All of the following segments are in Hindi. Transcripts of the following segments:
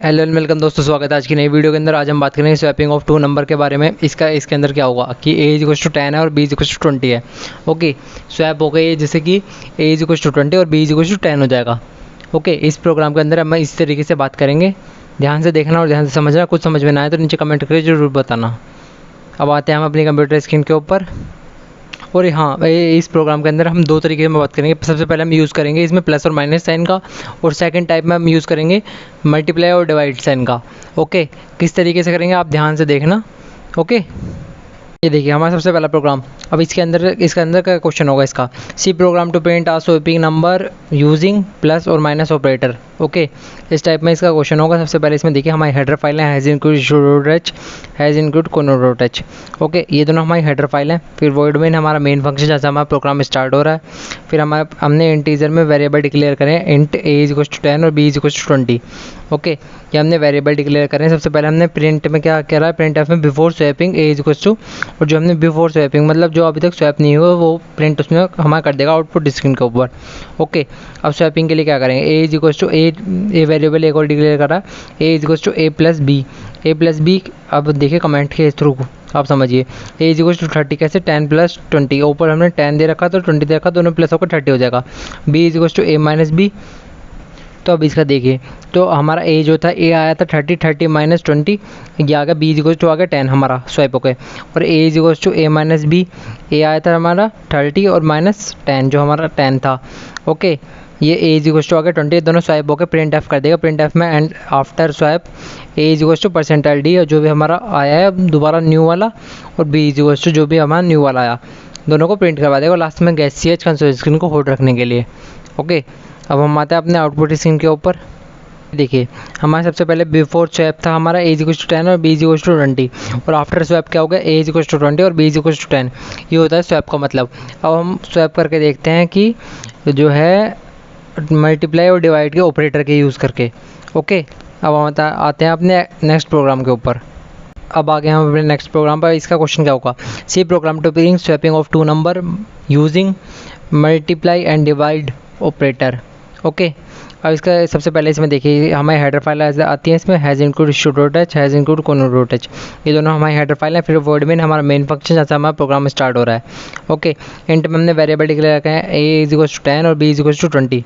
हेलो एंड वेलकम दोस्तों, स्वागत है आज की नई वीडियो के अंदर। आज हम बात करेंगे स्वैपिंग ऑफ टू नंबर के बारे में। इसके अंदर क्या होगा कि a इक्वल्स टू 10 है और b इक्वल्स टू 20 है। ओके, स्वैप हो गई जैसे कि a इक्वल्स टू 20 और b इक्वल्स टू 10 हो जाएगा। ओके, इस प्रोग्राम के अंदर हम इस तरीके से बात करेंगे। ध्यान से देखना और ध्यान से समझना। कुछ समझ में ना आए तो नीचे कमेंट करके जरूर बताना। अब आते हैं हम अपनी कंप्यूटर स्क्रीन के ऊपर। और हाँ, इस प्रोग्राम के अंदर हम दो तरीके में बात करेंगे। सबसे पहले हम यूज़ करेंगे इसमें प्लस और माइनस साइन का, और सेकंड टाइप में हम यूज़ करेंगे मल्टीप्लाई और डिवाइड साइन का। ओके, किस तरीके से करेंगे आप ध्यान से देखना। ओके, ये देखिए हमारा सबसे पहला प्रोग्राम। अब इसके अंदर का क्वेश्चन होगा इसका, C program to print a swapping number using plus और माइनस ऑपरेटर। ओके, इस टाइप में इसका क्वेश्चन होगा। सबसे पहले इसमें देखिए हमारी हेडर फाइल है, हैज़ इंक्लूड शोडोटच, हैज़ इंक्लूड कोनोडोटच। ओके, ये दोनों हमारी हेडर फाइल है। फिर वॉइड मेन हमारा मेन फंक्शन जैसा हमारा प्रोग्राम स्टार्ट हो रहा है। फिर हमने इंटीजर में वेरिएबल डिक्लेयर करें, इंट ए इक्वल्स टू 10 और बी इक्वल्स टू 20। ओके, ये हमने वेरिएबल डिक्लेयर करें। सबसे पहले हमने प्रिंट में क्या कह रहा है, प्रिंट एफ में before swapping a equals to, और जो हमने बिफोर स्वैपिंग मतलब जो अभी तक स्वैप नहीं हुआ वो प्रिंट उसमें हमारा कर देगा आउटपुट स्क्रीन के ऊपर। ओके, अब स्वैपिंग के लिए क्या करेंगे, A equals to A variable एक और डिक्लेयर कर रहा है, A equals to A plus B. अब देखिए कमेंट के थ्रू आप समझिए, ए इक्वल्स टू 30 कैसे, 10 प्लस 20। ऊपर हमने 10 दे रखा तो 20 दे रखा, दोनों प्लस होकर 30 हो जाएगा। B equals to A minus b. तो अब इसका देखिए, तो हमारा ए जो था, ए आया था 30 माइनस 20, ये आ गया बी इक्वल्स टू आ गया 10 हमारा स्वैप हो गए। और A equals to A minus B, A आया था हमारा 30 और माइनस 10 जो हमारा 10 था। ओके, ये ए इक्वल्स टू आ गया 20, दोनों स्वैप होकर प्रिंट एफ कर देगा। प्रिंट एफ में and after swap a equals to percentile d, और जो भी हमारा आया है दोबारा न्यू वाला, और बी इक्वल्स टू जो भी हमारा न्यू वाला आया, दोनों को प्रिंट करवा देगा लास्ट में गैस सी एच कंसोल स्क्रीन को होल्ड रखने के लिए। ओके, अब हम आते हैं अपने आउटपुट स्क्रीन के ऊपर। देखिए हमारा सबसे पहले बिफोर स्वैप था हमारा ए इक्वल्स टू 10 और बी इक्वल्स टू 20, और आफ्टर स्वैप क्या हो गया, ए इक्वल्स टू 20 और बी इक्वल्स टू 10। ये होता है स्वैप का मतलब। अब हम स्वैप करके देखते हैं कि जो है मल्टीप्लाई और डिवाइड के ऑपरेटर के यूज़ करके। ओके, अब हम आते हैं अपने नेक्स्ट प्रोग्राम के ऊपर। अब आगे हम अपने नेक्स्ट प्रोग्राम पर। इसका क्वेश्चन क्या होगा, C program to print swapping of two number using multiply and divide operator. Okay, अब इसका सबसे पहले इसमें देखिए हमारी हेडर फाइल आती है, इसमें हैज़ इंक्लूड शोडोटच, हैज़ इंक्लूड कोनोडोटच, ये दोनों हमारी हेडर फाइल है। फिर वर्ड में हमारा मेन फंक्शन जैसा हमारा प्रोग्राम स्टार्ट हो रहा है। ओके, इंट में हमने वेरिएबल डिक्लेयर रखा है, ए इक्वल्स टू 10 और बी इक्वल्स टू 20।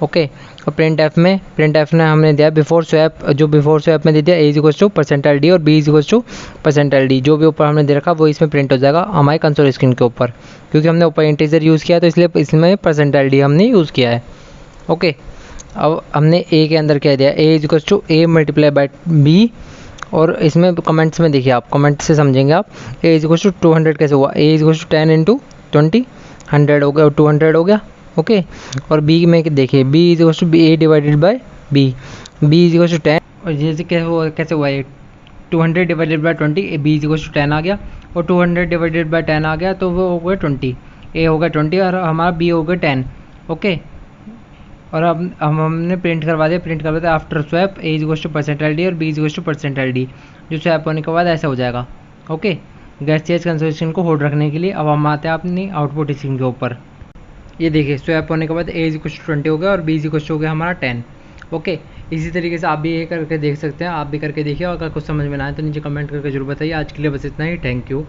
ओके, और प्रिंट एफ में हमने दिया बिफोर स्वैप, जो बिफोर स्वैप में दे दिया ए इक्वल्स टू परसेंटाइल डी और b equals to percentile d, जो भी ऊपर हमने दे रखा वो इसमें प्रिंट हो जाएगा हमारे कंसोल स्क्रीन के ऊपर। क्योंकि हमने ऊपर इंटीजर यूज़ किया तो इसलिए इसमें परसेंटाइल डी हमने यूज़ किया है। ओके, अब हमने ए के अंदर क्या दिया, ए equals to A multiply by B, और इसमें कमेंट्स में देखिए आप कमेंट से समझेंगे आप, ए इक्वल्स टू 200 कैसे हुआ, ए इक्वल्स टू 10 इंटू 20, 100 हो गया और 200 हो गया। ओके, और बी में देखिए b equals to a divided by b equals to 10, और जैसे कैसे हुआ है 200 divided by 20, b equals to 10 आ गया, और 200 डिवाइडेड बाय 10 आ गया तो वो हो गया 20, ए हो गया 20 और हमारा बी हो गया 10। ओके, और अब हमने प्रिंट करवा दिया after swap a equals to percentile d और b equals to percentile d, जो स्वैप होने के बाद ऐसा हो जाएगा। ओके, गैस चेंज कंसोल स्क्रीन को होल्ड रखने के लिए। अब हम आते हैं अपनी आउटपुट स्क्रीन के ऊपर। ये देखिए स्वैप होने के बाद ए इक्वल्स टू 20 हो गया और बी इक्वल्स टू हो गया हमारा 10। ओके, इसी तरीके से आप भी ये करके देख सकते हैं। आप भी करके देखिए, और अगर कुछ समझ में ना आए तो नीचे कमेंट करके जरूर बताइए। आज के लिए बस इतना ही, थैंक यू।